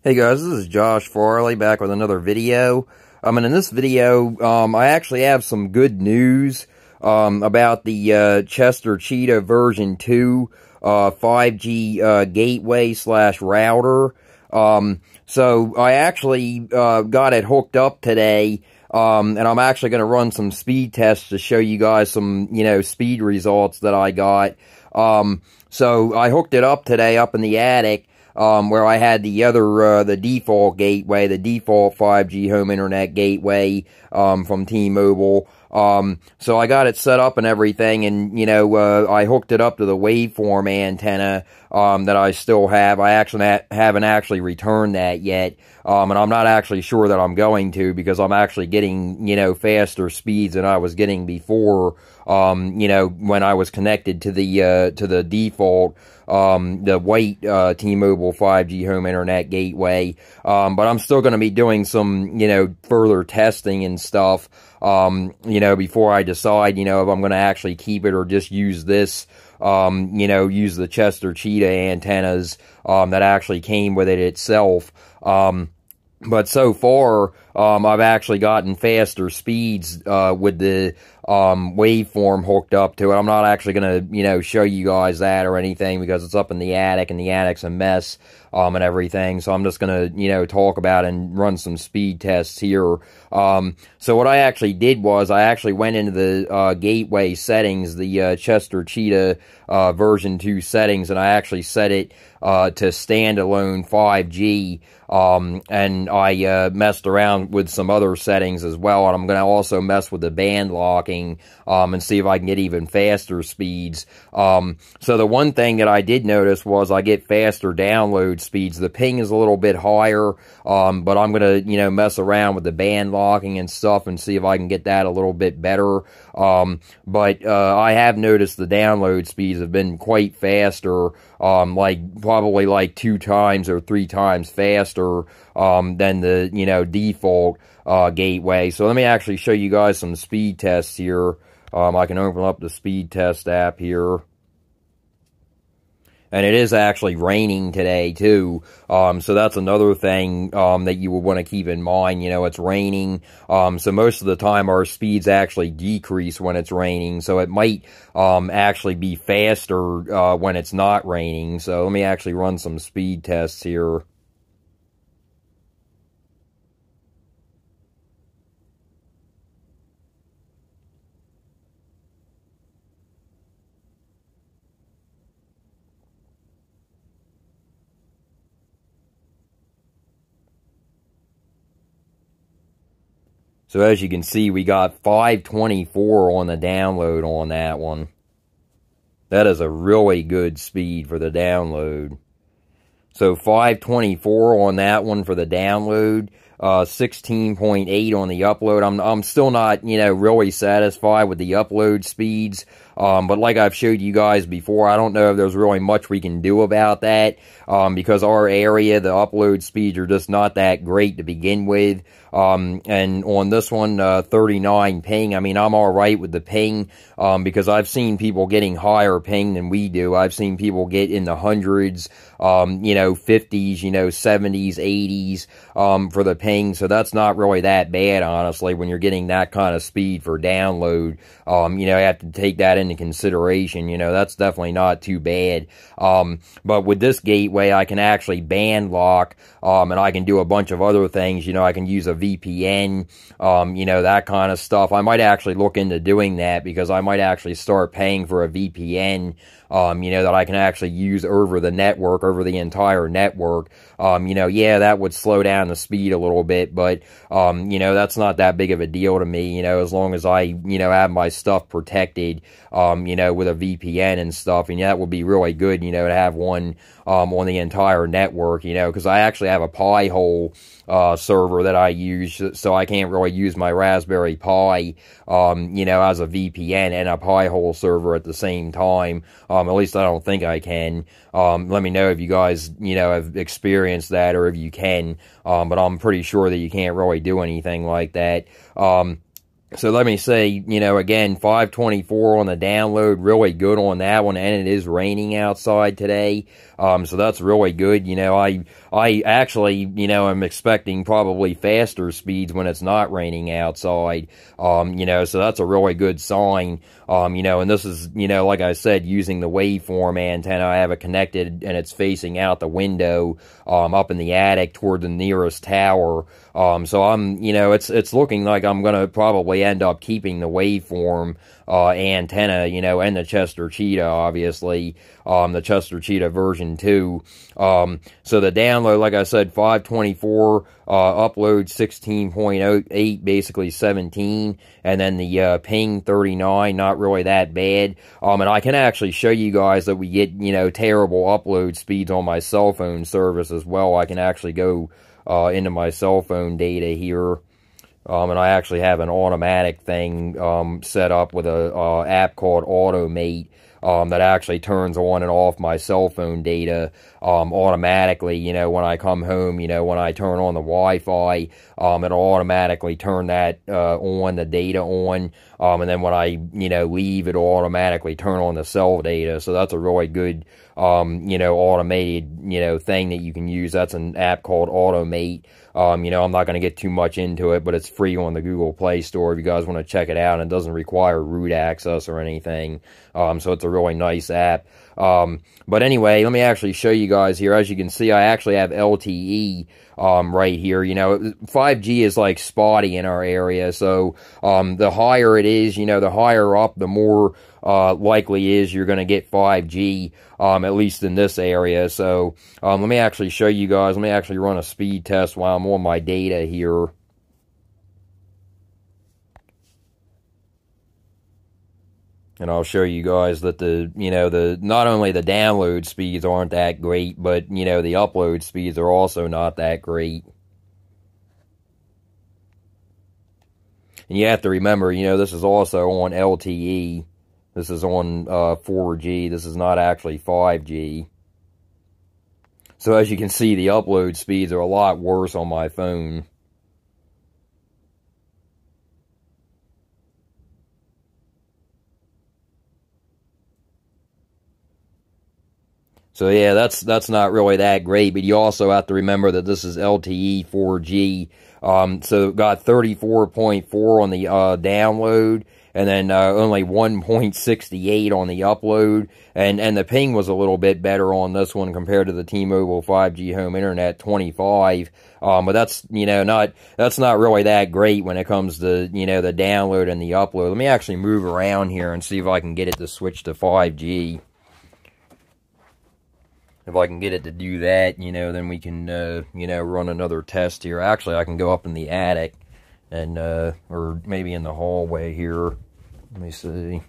Hey guys, this is Josh Farley back with another video. And in this video, I actually have some good news about the Cheetah version 2 5G gateway / router. So I actually got it hooked up today, and I'm actually going to run some speed tests to show you guys some, speed results that I got. So I hooked it up today up in the attic. Where I had the other, the default gateway, the default 5G home internet gateway, from T-Mobile. So I got it set up and everything, and, I hooked it up to the Waveform antenna, that I still have. I actually haven't actually returned that yet, and I'm not actually sure that I'm going to, because I'm actually getting, faster speeds than I was getting before, when I was connected to the default, the white, T-Mobile 5G home internet gateway. But I'm still going to be doing some, further testing and stuff, before I decide, if I'm going to actually keep it or just use this, use the Cheetah antennas, that actually came with it itself. But so far, I've actually gotten faster speeds, with the, waveform hooked up to it. I'm not actually gonna, show you guys that or anything, because it's up in the attic, and the attic's a mess, and everything. So I'm just gonna, talk about and run some speed tests here. So what I actually did was, I actually went into the, gateway settings, the, Cheetah, version 2 settings, and I actually set it, to standalone 5G, and I, messed around with some other settings as well, and I'm going to also mess with the band locking, and see if I can get even faster speeds. So the one thing that I did notice was I get faster download speeds. The ping is a little bit higher, but I'm going to, mess around with the band locking and stuff and see if I can get that a little bit better. But I have noticed the download speeds have been quite faster, probably like 2 times or 3 times faster, than the, default, gateway. So let me actually show you guys some speed tests here. I can open up the speed test app here. And it is actually raining today, too. So that's another thing, that you would want to keep in mind. It's raining. So most of the time our speeds actually decrease when it's raining. So it might, actually be faster, when it's not raining. So let me actually run some speed tests here. So as you can see, we got 524 on the download on that one. That is a really good speed for the download. So 524 on that one for the download, 16.8 on the upload. I'm still not, really satisfied with the upload speeds. But like I've showed you guys before, I don't know if there's really much we can do about that, because our area, the upload speeds are just not that great to begin with. And on this one, 39 ping, I mean, I'm alright with the ping, because I've seen people getting higher ping than we do. I've seen people get in the hundreds, 50s, 70s, 80s, for the ping. So that's not really that bad, honestly, when you're getting that kind of speed for download. You have to take that into consideration. That's definitely not too bad. But with this gateway, I can actually band lock, and I can do a bunch of other things. I can use a VPN, that kind of stuff. I might actually look into doing that, because I might actually start paying for a VPN, that I can actually use over the network, over the entire network. Yeah, that would slow down the speed a little bit, but, that's not that big of a deal to me, as long as I, have my stuff protected, with a VPN and stuff, and that would be really good, to have one, on the entire network, because I actually have a Pi-hole, server that I use, so I can't really use my Raspberry Pi, as a VPN and a Pi-hole server at the same time. At least I don't think I can. Let me know if you guys, have experienced that, or if you can. But I'm pretty sure that you can't really do anything like that. So let me say, again, 524 on the download, really good on that one, and it is raining outside today. So that's really good. You know, I actually, you know, I'm expecting probably faster speeds when it's not raining outside. You know, so that's a really good sign. You know, and this is, you know, like I said, using the waveform antenna. I have it connected and it's facing out the window, up in the attic toward the nearest tower. So I'm, you know, it's looking like I'm gonna probably end up keeping the waveform antenna, you know, and the Chester Cheetah, obviously, the Chester Cheetah version 2. So the download, like I said, 524, upload 16.08, basically 17, and then the ping 39, not really that bad. And I can actually show you guys that we get, you know, terrible upload speeds on my cell phone service as well. I can actually go into my cell phone data here. And I actually have an automatic thing set up with a app called Automate that actually turns on and off my cell phone data automatically. You know, when I come home, you know, when I turn on the Wi-Fi, it'll automatically turn that on, the data on. And then when I, you know, leave, it'll automatically turn on the cell data. So that's a really good, you know, automated, you know, thing that you can use. That's an app called Automate. You know, I'm not going to get too much into it, but it's free on the Google Play Store if you guys want to check it out. And it doesn't require root access or anything. So it's a really nice app. But anyway, let me actually show you guys here. As you can see, I actually have LTE right here. You know, 5G is like spotty in our area. So the higher it is, you know, the higher up, the more likely is you're going to get 5G, at least in this area. So let me actually show you guys. Let me actually run a speed test while I'm on my data here. And I'll show you guys that the, you know, not only the download speeds aren't that great, but, you know, the upload speeds are also not that great. And you have to remember, you know, this is also on LTE. This is on 4G. This is not actually 5G. So as you can see, the upload speeds are a lot worse on my phone. So yeah, that's not really that great, but you also have to remember that this is LTE 4G. So got 34.4 on the download, and then only 1.68 on the upload, and the ping was a little bit better on this one compared to the T-Mobile 5G home internet 25. But that's, you know, that's not really that great when it comes to, you know, the download and the upload. Let me actually move around here and see if I can get it to switch to 5G. If I can get it to do that, you know, then we can, you know, run another test here. Actually, I can go up in the attic and, or maybe in the hallway here. Let me see.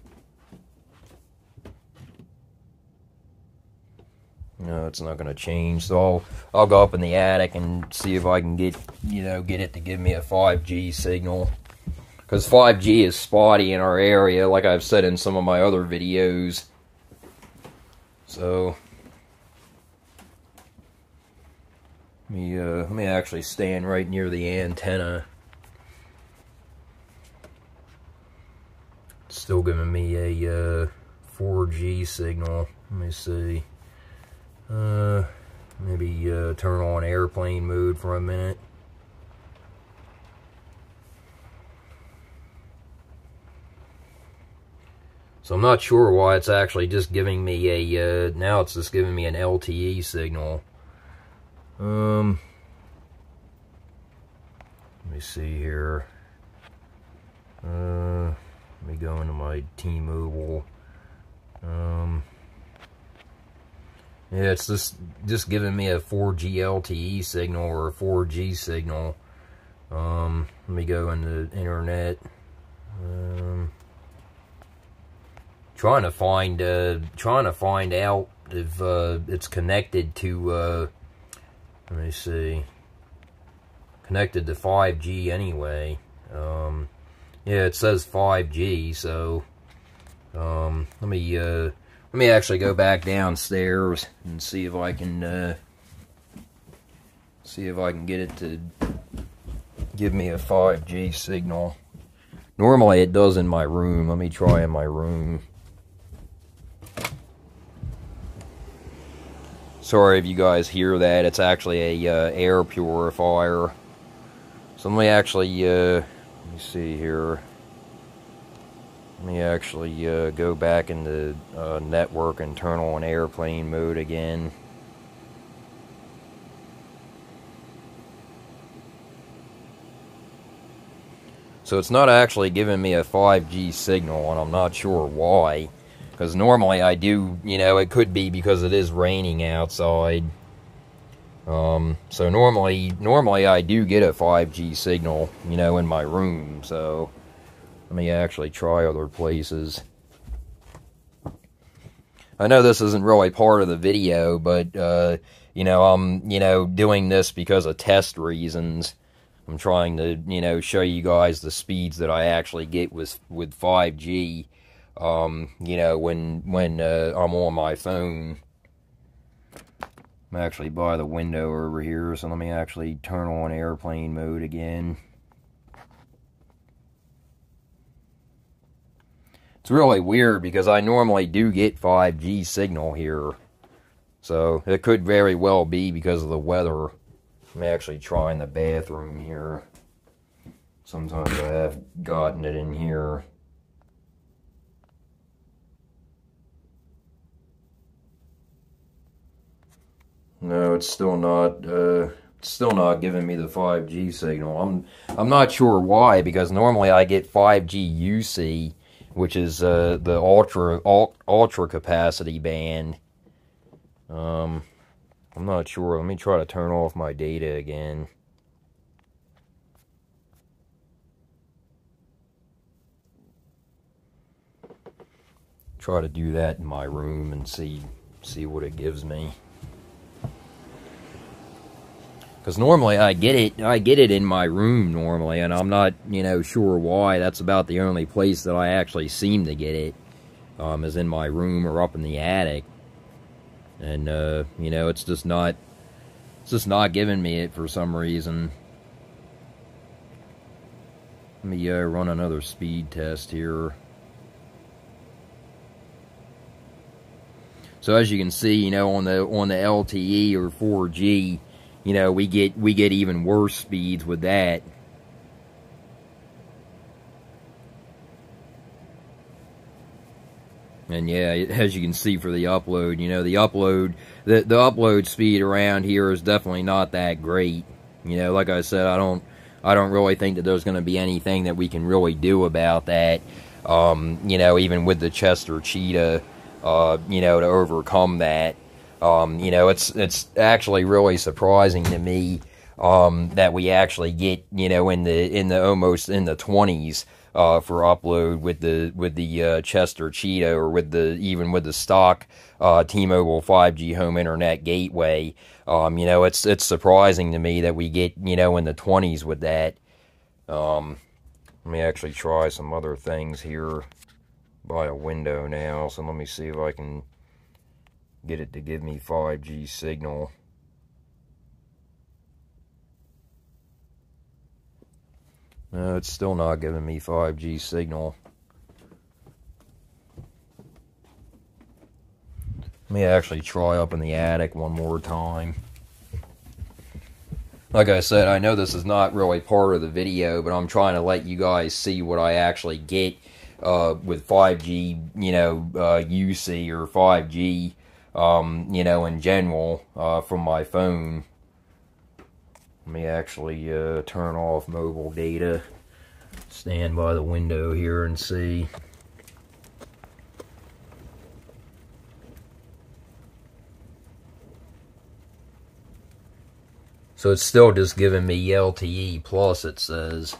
No, it's not going to change. So I'll go up in the attic and see if I can get, you know, get it to give me a 5G signal. Because 5G is spotty in our area, like I've said in some of my other videos. So let me actually stand right near the antenna. It's still giving me a 4G signal. Let me see. Maybe turn on airplane mode for a minute. So I'm not sure why it's actually just giving me a, now it's just giving me an LTE signal. Let me see here. Let me go into my T-Mobile. Yeah, it's just giving me a 4G LTE signal or a 4G signal. Let me go into internet. Trying to find out if it's connected to let me see. Connected to 5G anyway. Yeah, it says 5G, so let me actually go back downstairs and see if I can get it to give me a 5G signal. Normally it does in my room. Let me try in my room. Sorry if you guys hear that. It's actually a air purifier. So let me actually, let me see here. Let me actually go back into network and turn on airplane mode again. So it's not actually giving me a 5G signal, and I'm not sure why. Because normally I do, you know, it could be because it is raining outside. So normally I do get a 5G signal, you know, in my room. So let me actually try other places. I know this isn't really part of the video, but, you know, I'm, you know, doing this because of test reasons. I'm trying to, you know, show you guys the speeds that I actually get with 5G, you know, when I'm on my phone. I'm actually by the window over here, so let me actually turn on airplane mode again. It's really weird because I normally do get 5G signal here. So it could very well be because of the weather. I'm actually trying the bathroom here. Sometimes I have gotten it in here. No, it's still not giving me the 5G signal. I'm not sure why, because normally I get 5G UC, which is the ultra capacity band. I'm not sure. Let me try to turn off my data again. Try to do that in my room and see what it gives me. Because normally I get it in my room normally, and I'm not, you know, sure why. That's about the only place that I actually seem to get it, is in my room or up in the attic. And, you know, it's just not giving me it for some reason. Let me run another speed test here. So as you can see, you know, on the LTE or 4G, you know, we get even worse speeds with that. And yeah, as you can see for the upload, you know, the upload speed around here is definitely not that great. You know, like I said, I don't really think that there's going to be anything that we can really do about that. You know, even with the Cheetah, you know, to overcome that. You know, it's actually really surprising to me that we actually get, you know, in the almost in the 20s. For upload with the Cheetah, or even with the stock T-Mobile 5G home internet gateway. You know, it's surprising to me that we get, you know, in the 20s with that. Let me actually try some other things here by a window now. So let me see if I can get it to give me 5G signal. No, it's still not giving me 5G signal. Let me actually try up in the attic one more time. Like I said, I know this is not really part of the video, but I'm trying to let you guys see what I actually get with 5G, you know, UC or 5G, you know, in general from my phone. Let me actually turn off mobile data, stand by the window here and see. So it's still just giving me LTE plus, it says.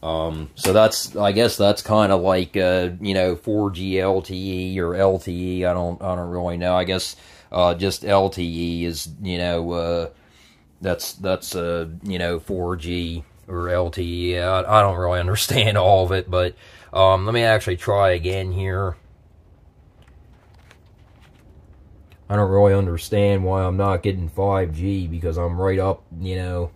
So that's, I guess that's kind of like, you know, 4G LTE or LTE. I don't really know. I guess just LTE is, you know, that's you know, 4G or LTE. I don't really understand all of it, but let me actually try again here. I don't really understand why I'm not getting 5G, because I'm right up, you know,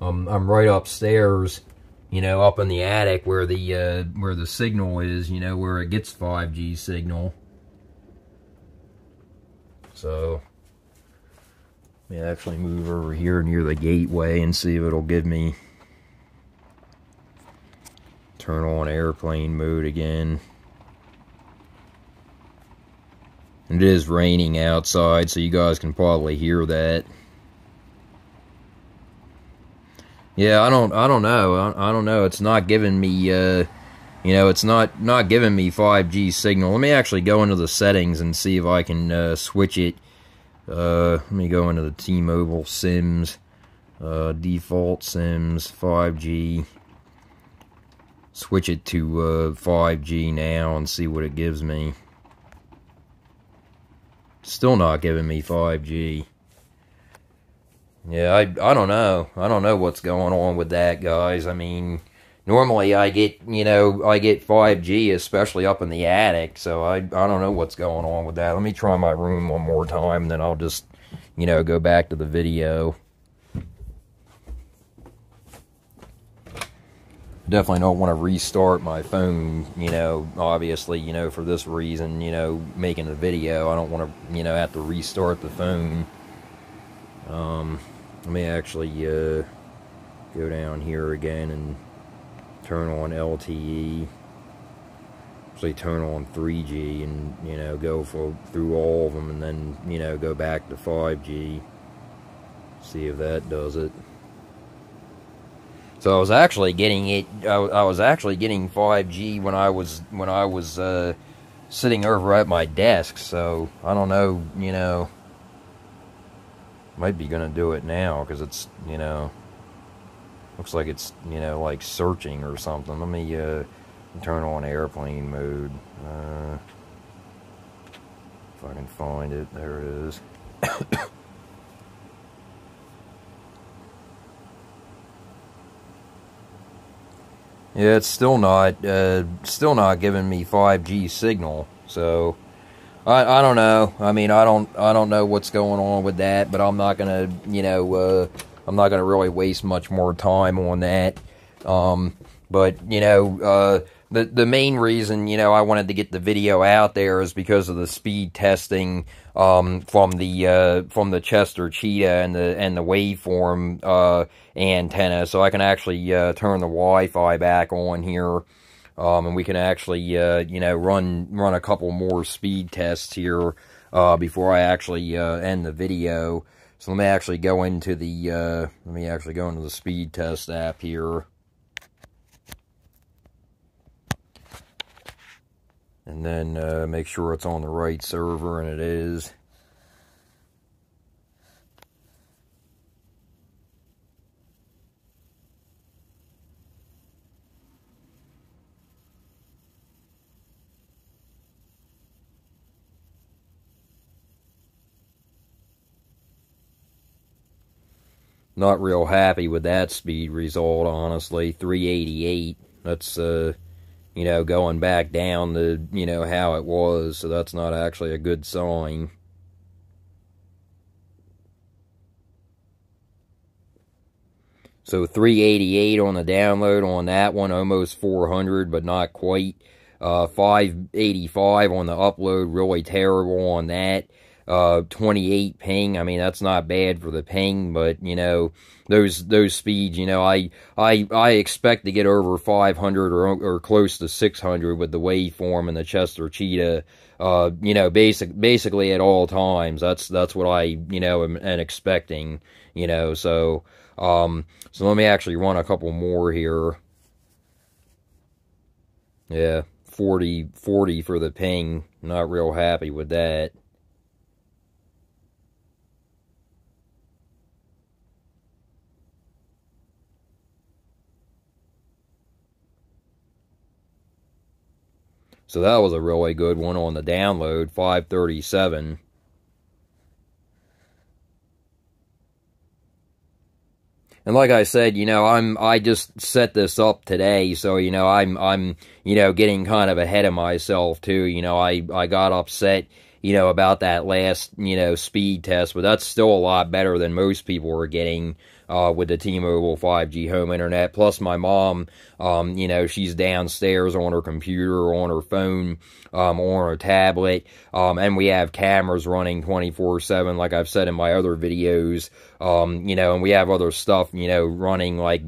I'm right upstairs, you know, up in the attic where the signal is, you know, where it gets 5G signal. So Let me actually move over here near the gateway and see if it'll give me... Turn on airplane mode again. It is raining outside, so you guys can probably hear that. Yeah, I don't know. I don't know. It's not giving me, you know, it's not giving me 5G signal. Let me actually go into the settings and see if I can switch it. Let me go into the T-Mobile Sims, default Sims, 5G. Switch it to 5G now and see what it gives me. Still not giving me 5G. Yeah, I don't know. I don't know what's going on with that, guys. I mean, normally I get, you know, I get 5G, especially up in the attic, so I don't know what's going on with that. Let me try my room one more time, then I'll just, you know, go back to the video. Definitely don't want to restart my phone, you know, obviously, you know, for this reason, you know, making the video. I don't want to, you know, have to restart the phone. Let me actually go down here again and turn on LTE. Actually turn on 3G and, you know, go through all of them and then, you know, go back to 5G. See if that does it. So I was actually getting it. I was actually getting 5G when I was sitting over at my desk. So I don't know. You know, might be gonna do it now because it's, you know, looks like it's, you know, like searching or something. Let me turn on airplane mode. If I can find it, there it is. Yeah, it's still not giving me 5G signal. So I don't know. I mean, I don't know what's going on with that, but I'm not gonna, you know, I'm not gonna really waste much more time on that. But you know, the main reason, you know, I wanted to get the video out there is because of the speed testing from the Chester Cheetah and the Waveform antenna, so I can actually turn the Wi-Fi back on here, and we can actually you know, run a couple more speed tests here before I actually end the video. So let me actually go into the speed test app here. And then make sure it's on the right server, and it is. Not real happy with that speed result, honestly. 388. That's you know, going back down to, you know, how it was, so that's not actually a good sign. So 388 on the download on that one, almost 400, but not quite. 585 on the upload, really terrible on that. 28 ping, I mean, that's not bad for the ping, but, you know, those speeds, you know, I expect to get over 500 or close to 600 with the Waveform and the Chester Cheetah, you know, basically at all times. That's what I, you know, am expecting, you know, so let me actually run a couple more here. Yeah, 40 for the ping, not real happy with that. So that was a really good one on the download, 537. And like I said, you know, I just set this up today, so, you know, I'm you know, getting kind of ahead of myself too. You know, I got upset, about that last, speed test, but that's still a lot better than most people are getting with the T-Mobile 5G home internet. Plus, my mom, she's downstairs on her computer, on her phone, on her tablet, and we have cameras running 24/7, like I've said in my other videos, and we have other stuff, running like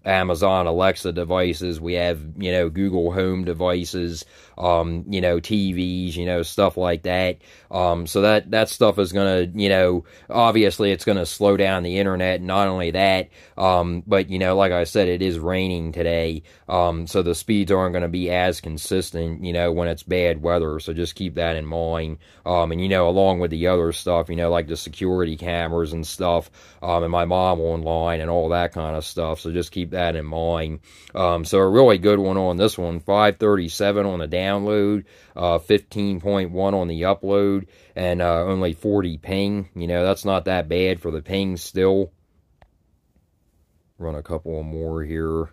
Amazon Alexa devices. We have, Google Home devices, TVs, stuff like that. So that stuff is going to, obviously it's going to slow down the internet. Not only that, but, like I said, it is raining today. So the speeds aren't going to be as consistent, when it's bad weather. So just keep that in mind. And, along with the other stuff, like the security cameras and stuff, and my mom online and all that kind of stuff. So just keep that in mind. So a really good one on this one, 537 on the download, 15.1 on the upload, and only 40 ping. That's not that bad for the ping still. Run a couple more here.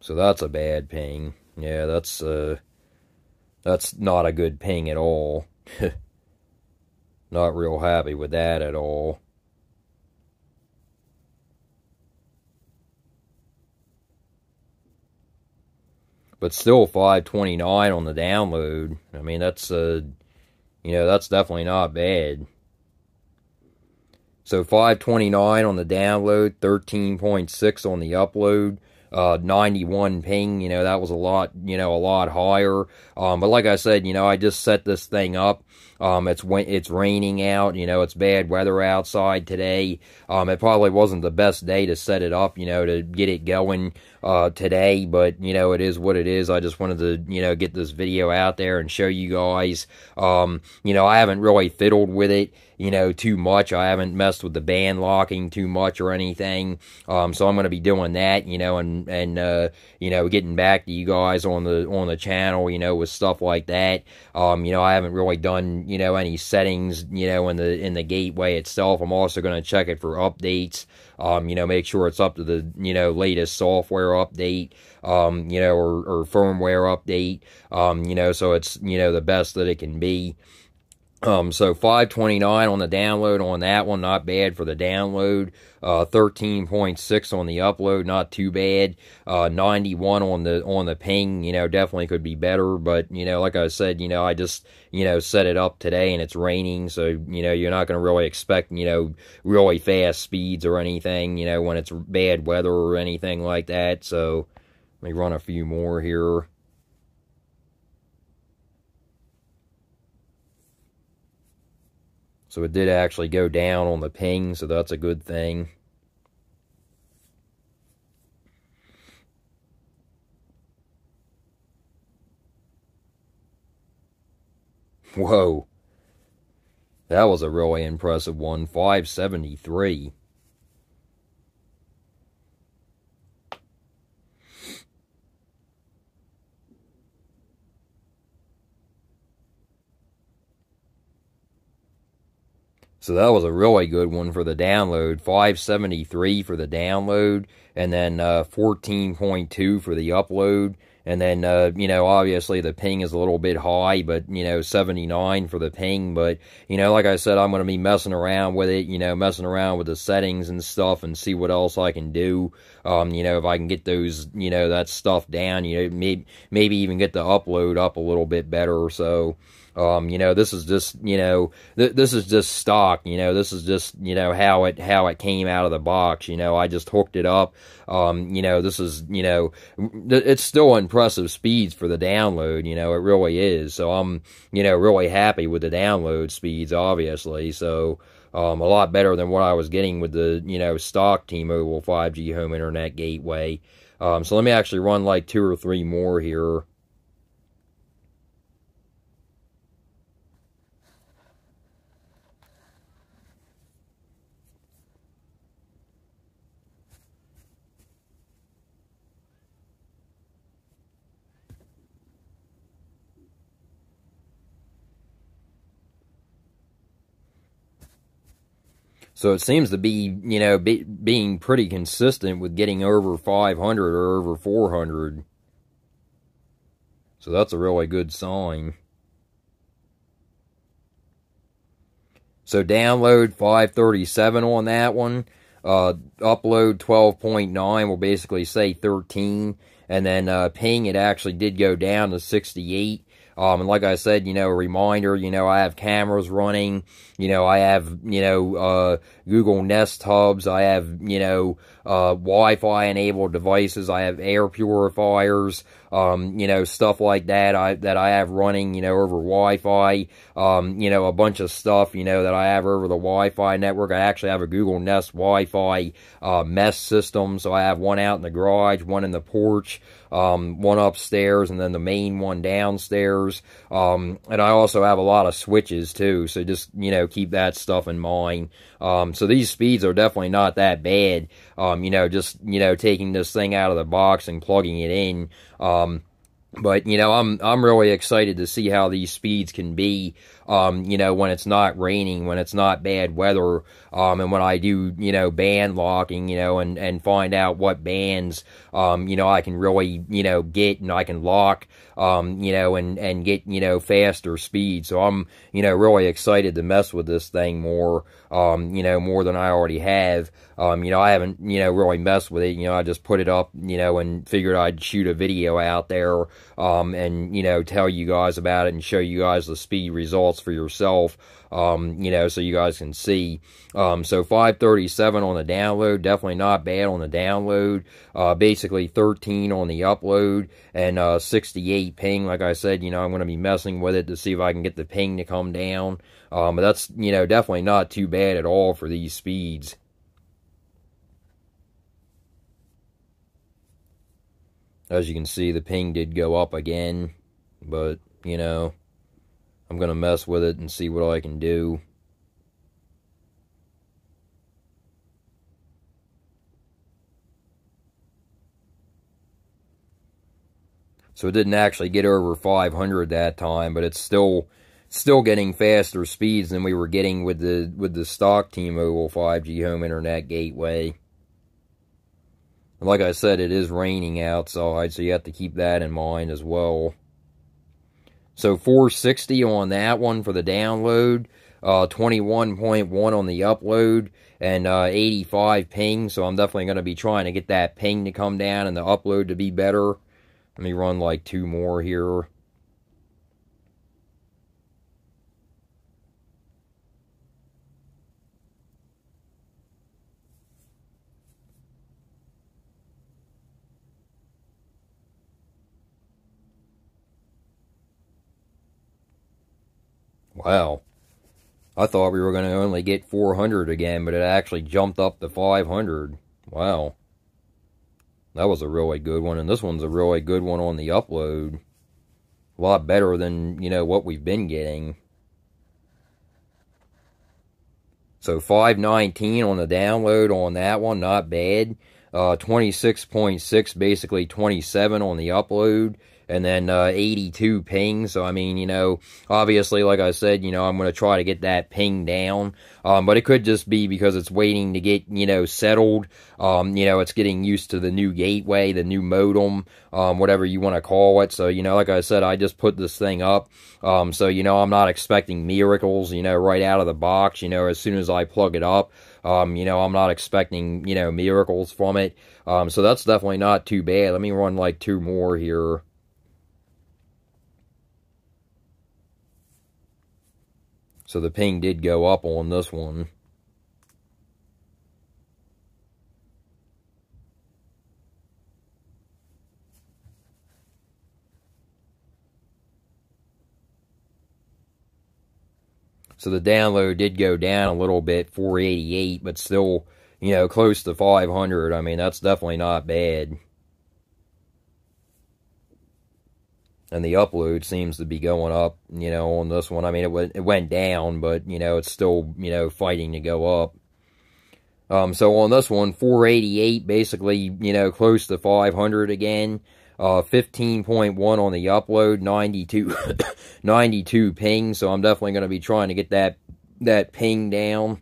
So that's a bad ping. Yeah, that's not a good ping at all. Not real happy with that at all. But still 529 on the download. I mean, that's that's definitely not bad. So 529 on the download, 13.6 on the upload, 91 ping, that was a lot higher. But like I said, I just set this thing up. It's raining out, it's bad weather outside today. It probably wasn't the best day to set it up, to get it going today, but it is what it is. I just wanted to get this video out there and show you guys. I haven't really fiddled with it too much. I haven't messed with the band locking too much or anything. So I'm going to be doing that, and getting back to you guys on the channel, with stuff like that. I haven't really done, any settings, in the gateway itself. I'm also going to check it for updates. Make sure it's up to the, latest software update, or firmware update, so it's, the best that it can be. So 529 on the download on that one, not bad for the download. 13.6 on the upload, not too bad. 91 on the ping, definitely could be better, but like I said, I just set it up today and it's raining, so you're not going to really expect really fast speeds or anything, when it's bad weather or anything like that. So let me run a few more here. So it did actually go down on the ping, so that's a good thing. Whoa. That was a really impressive one, 573. So that was a really good one for the download, 573 for the download, and then 14.2 for the upload, and then, obviously the ping is a little bit high, but, 79 for the ping, but, like I said, I'm going to be messing around with it, messing around with the settings and stuff and see what else I can do, if I can get those, that stuff down, maybe even get the upload up a little bit better or so. This is just, this is just stock, this is just, how it came out of the box, I just hooked it up, this is, it's still impressive speeds for the download, it really is, so I'm, really happy with the download speeds, obviously, so, a lot better than what I was getting with the, stock T-Mobile 5G home internet gateway. So let me actually run like 2 or 3 more here. So it seems to be, being pretty consistent with getting over 500 or over 400. So that's a really good sign. So download 537 on that one. Upload 12.9 will basically say 13. And then ping, it actually did go down to 68. And like I said, a reminder, I have cameras running, I have, Google Nest hubs, I have, Wi-Fi enabled devices, I have air purifiers, stuff like that I have running, over Wi-Fi, a bunch of stuff, that I have over the Wi-Fi network. I actually have a Google Nest Wi-Fi, mesh system, so I have one out in the garage, one in the porch, one upstairs, and then the main one downstairs. And I also have a lot of switches too, so just, keep that stuff in mind. So these speeds are definitely not that bad. Just, taking this thing out of the box and plugging it in. But, I'm really excited to see how these speeds can be, when it's not raining, when it's not bad weather, and when I do, band locking, and find out what bands, I can really, get, and I can lock, and get, faster speed. So I'm, really excited to mess with this thing more, more than I already have. I haven't, really messed with it. I just put it up, and figured I'd shoot a video out there, and, tell you guys about it and show you guys the speed results for yourself, so you guys can see. So 537 on the download, definitely not bad on the download. Basically 13 on the upload, and 68 ping. Like I said, I'm going to be messing with it to see if I can get the ping to come down. But that's, definitely not too bad at all for these speeds. As you can see, the ping did go up again, but, I'm going to mess with it and see what I can do. So it didn't actually get over 500 that time, but it's still getting faster speeds than we were getting with the stock T-Mobile 5G home internet gateway. And like I said, it is raining outside, so you have to keep that in mind as well. So 460 on that one for the download, 21.1 on the upload, and 85 ping. So I'm definitely going to be trying to get that ping to come down and the upload to be better. Let me run like 2 more here. Wow. I thought we were going to only get 400 again, but it actually jumped up to 500. Wow. That was a really good one, and this one's a really good one on the upload. A lot better than, what we've been getting. So 519 on the download on that one, not bad. 26.6, basically 27 on the upload. And then 82 ping. So, I mean, obviously, like I said, I'm going to try to get that ping down. But it could just be because it's waiting to get, settled. It's getting used to the new gateway, the new modem, whatever you want to call it. So, like I said, I just put this thing up. So, I'm not expecting miracles, right out of the box, as soon as I plug it up. I'm not expecting, miracles from it. So that's definitely not too bad. Let me run like 2 more here. So the ping did go up on this one. So the download did go down a little bit, 488, but still, close to 500. I mean, that's definitely not bad. And the upload seems to be going up, on this one. I mean, it went down, but, it's still, fighting to go up. So on this one, 488, basically, close to 500 again. 15.1 on the upload, 92 ping. So I'm definitely going to be trying to get that ping down.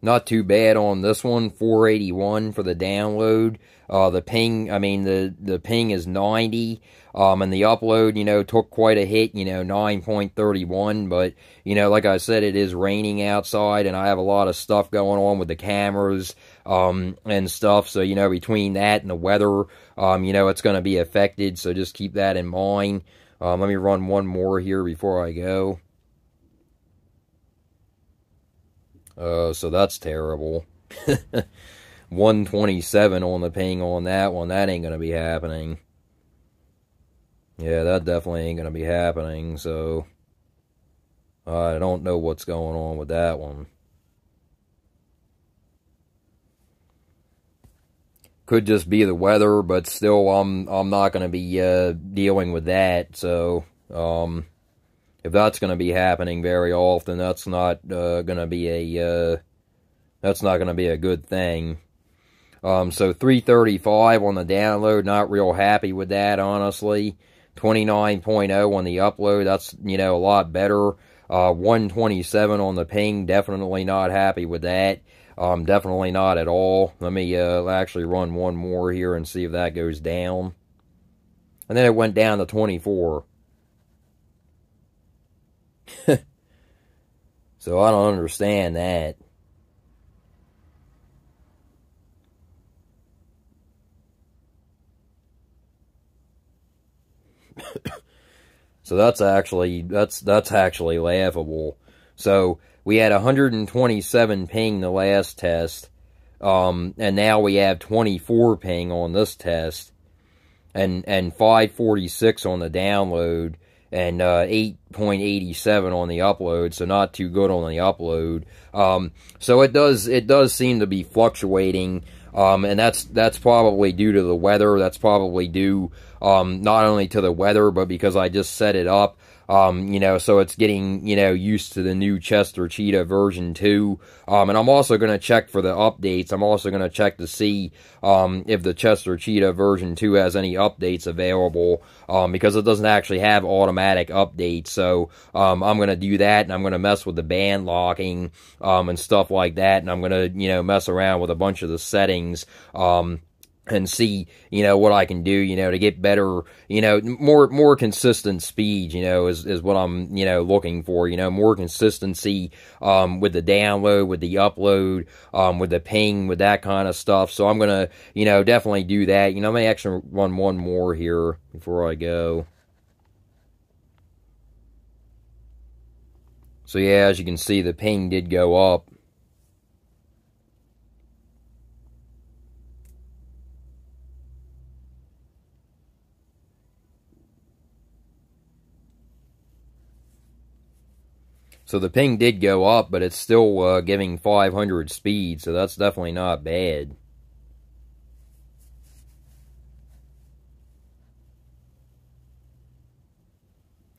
Not too bad on this one, 481 for the download. The ping, I mean, the ping is 90. And the upload, you know, took quite a hit, you know, 9.31. But, you know, like I said, it is raining outside, and I have a lot of stuff going on with the cameras, and stuff. So, you know, between that and the weather, you know, it's going to be affected. So just keep that in mind. Let me run one more here before I go. So that's terrible. 127 on the ping on that one. That ain't going to be happening. Yeah, that definitely ain't going to be happening. So I don't know what's going on with that one. Could just be the weather, but still I'm not going to be dealing with that. So if that's going to be happening very often, that's not going to be a good thing. So 335 on the download, not real happy with that, honestly. 29.0 on the upload, that's, you know, a lot better. 127 on the ping, definitely not happy with that. Definitely not at all. Let me actually run one more here and see if that goes down. And then it went down to 24. So I don't understand that. So that's actually laughable. So we had 127 ping the last test, and now we have 24 ping on this test, and 546 on the download, and 8.87 on the upload. So not too good on the upload. So it does seem to be fluctuating. And that's probably due to the weather. That's probably due not only to the weather, but because I just set it up. You know, so it's getting, you know, used to the new Cheetah version 2. And I'm also going to check for the updates. I'm also going to check to see if the Cheetah version 2 has any updates available, because it doesn't actually have automatic updates. So I'm going to do that, and I'm going to mess with the band locking and stuff like that, and I'm going to, you know, mess around with a bunch of the settings, and see, you know, what I can do, you know, to get better, you know, more consistent speed, you know, is what I'm, you know, looking for, you know, more consistency, with the download, with the upload, with the ping, with that kind of stuff. So I'm gonna, you know, definitely do that. You know, let me actually run one more here before I go. So yeah, as you can see, the ping did go up. So the ping did go up, but it's still giving 500 speed, so that's definitely not bad.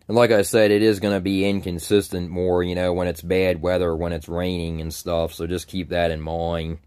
And like I said, it is going to be inconsistent more, you know, when it's bad weather, when it's raining and stuff, so just keep that in mind.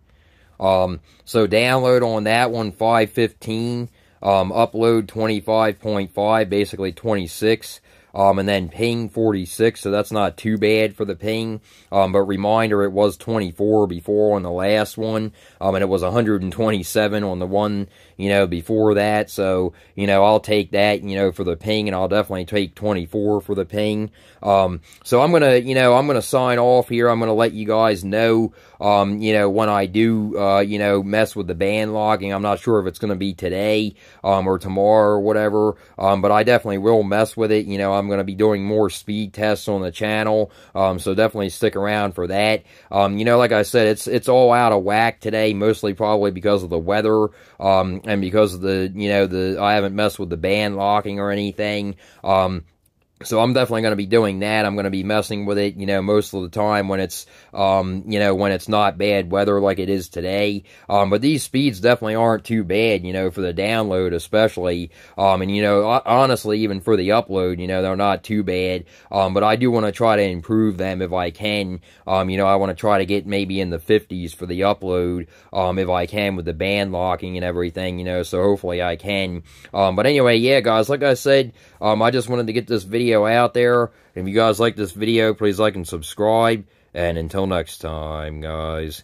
So download on that one, 515. Upload 25.5, basically 26. And then ping 46, so that's not too bad for the ping. But reminder, it was 24 before on the last one, and it was 127 on the one, you know, before that. So, you know, I'll take that, you know, for the ping, and I'll definitely take 24 for the ping. So I'm gonna, you know, I'm gonna sign off here. I'm gonna let you guys know, you know, when I do, you know, mess with the band logging. I'm not sure if it's gonna be today, or tomorrow or whatever, but I definitely will mess with it. You know, I'm going to be doing more speed tests on the channel, so definitely stick around for that. You know, like I said, it's all out of whack today, mostly probably because of the weather, and because of the, you know, I haven't messed with the band locking or anything. So I'm definitely going to be doing that. I'm going to be messing with it, you know, most of the time when it's, you know, when it's not bad weather like it is today. But these speeds definitely aren't too bad, you know, for the download especially. And, you know, honestly, even for the upload, you know, they're not too bad. But I do want to try to improve them if I can. You know, I want to try to get maybe in the 50s for the upload, if I can, with the band locking and everything, you know, so hopefully I can. But anyway, yeah, guys, like I said, I just wanted to get this video out there. If you guys like this video, please like and subscribe, and until next time, guys.